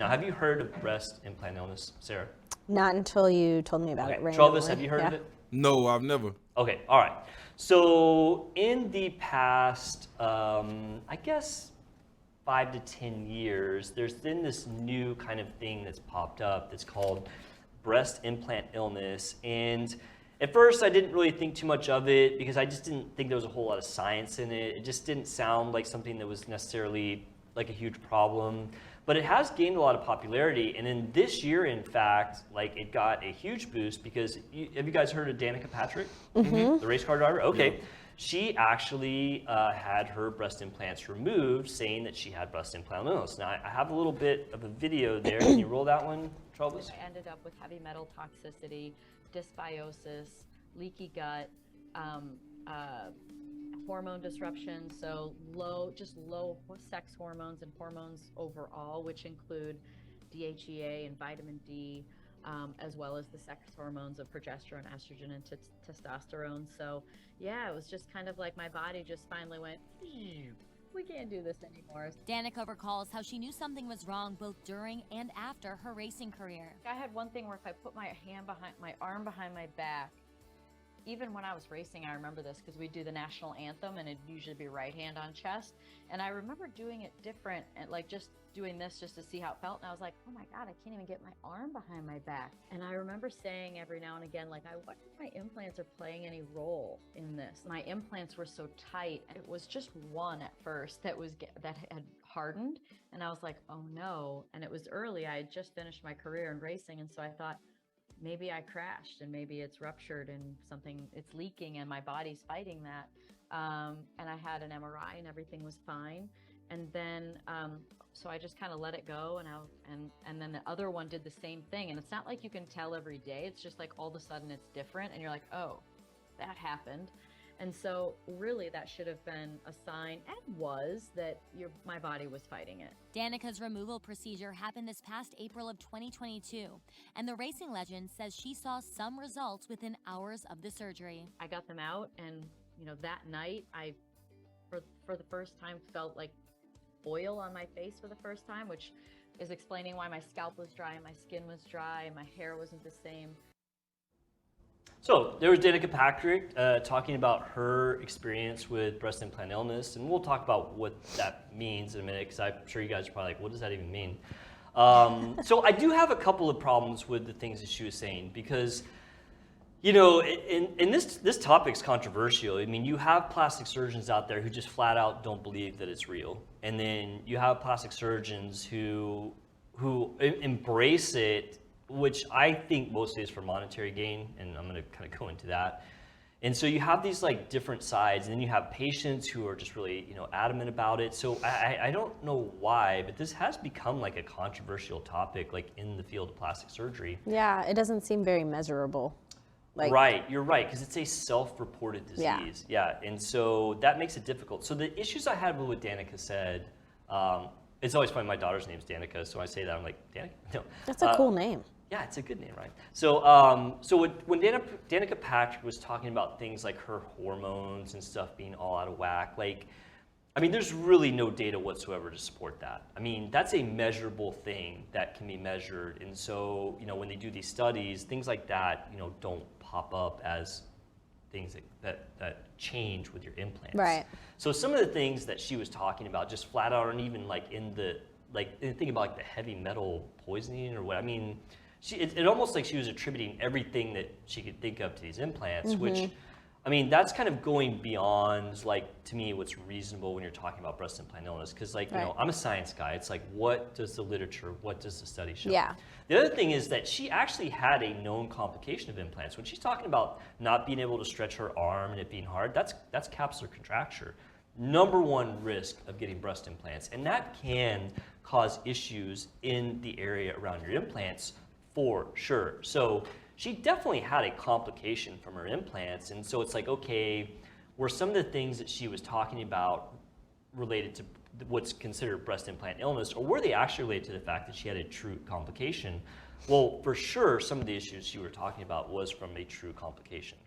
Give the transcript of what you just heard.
Now, have you heard of breast implant illness, Sarah? Not until you told me about it randomly. Travis, have you heard of it? No, I've never. Okay, all right. So in the past, I guess 5 to 10 years, there's been this new kind of thing that's popped up that's called breast implant illness. And at first, I didn't really think too much of it because I just didn't think there was a whole lot of science in it. It just didn't sound like something that was necessarily like a huge problem. But it has gained a lot of popularity, and in this year, in fact, like it got a huge boost because have you guys heard of Danica Patrick, the race car driver? Okay, yeah. She actually had her breast implants removed, saying that she had breast implant illness. Now I have a little bit of a video there. Can you roll that one, Travis? I ended up with heavy metal toxicity, dysbiosis, leaky gut, hormone disruption, so low sex hormones and hormones overall, which include DHEA and vitamin D, as well as the sex hormones of progesterone, estrogen, and testosterone. So yeah, it was just kind of like my body just finally went, we can't do this anymore. Danica recalls how she knew something was wrong both during and after her racing career. I had one thing where if I put my arm behind my back, even when I was racing, I remember this because we do the national anthem and it'd usually be right hand on chest. And I remember doing it different and like just doing this just to see how it felt. And I was like, oh my God, I can't even get my arm behind my back. And I remember saying every now and again, like, I wonder if my implants are playing any role in this. My implants were so tight. It was just one at first that had hardened. And I was like, oh no. And it was early. I had just finished my career in racing. And so I thought, maybe I crashed and maybe it's ruptured and it's leaking and my body's fighting that. And I had an MRI and everything was fine. And then, so I just kind of let it go and then the other one did the same thing. And it's not like you can tell every day. It's just like all of a sudden it's different and you're like, oh, that happened. And so really that should have been a sign, and was, that my body was fighting it. Danica's removal procedure happened this past April of 2022, and the racing legend says she saw some results within hours of the surgery. I got them out, and that night I, for the first time, felt like oil on my face for the first time, which is explaining why my scalp was dry and my skin was dry and my hair wasn't the same. So there was Danica Patrick talking about her experience with breast implant illness, and we'll talk about what that means in a minute because I'm sure you guys are probably like, what does that even mean? So I do have a couple of problems with the things that she was saying because, in this topic's controversial. I mean, you have plastic surgeons out there who just flat out don't believe that it's real, and then you have plastic surgeons who embrace it, which I think mostly is for monetary gain, and I'm going to kind of go into that. And so you have these like different sides, and then you have patients who are just really adamant about it. So I don't know why, but this has become like a controversial topic, like in the field of plastic surgery. Yeah, it doesn't seem very measurable. Right, you're right, because it's a self-reported disease. Yeah, and so that makes it difficult. So the issues I had with what Danica said, it's always funny, my daughter's name's Danica, so I say that, I'm like, Danica? No. That's a cool name. Yeah, it's a good name, right? So, when Danica Patrick was talking about things like her hormones and stuff being all out of whack, there's really no data whatsoever to support that. I mean, that's a measurable thing that can be measured, and so, when they do these studies, things like that, don't pop up as things that change with your implants. Right. So some of the things that she was talking about, just flat out, aren't even think about like the heavy metal poisoning or what. I mean, it almost like she was attributing everything that she could think of to these implants, which, that's kind of going beyond, to me, what's reasonable when you're talking about breast implant illness. Because, I'm a science guy. It's like, what does the literature, what does the study show? Yeah. The other thing is that she actually had a known complication of implants. When she's talking about not being able to stretch her arm and it being hard, that's capsular contracture. Number one risk of getting breast implants. And that can cause issues in the area around your implants for sure. So she definitely had a complication from her implants. And so it's like, okay, were some of the things that she was talking about related to what's considered breast implant illness, or were they actually related to the fact that she had a true complication? Well, for sure, some of the issues you were talking about was from a true complication.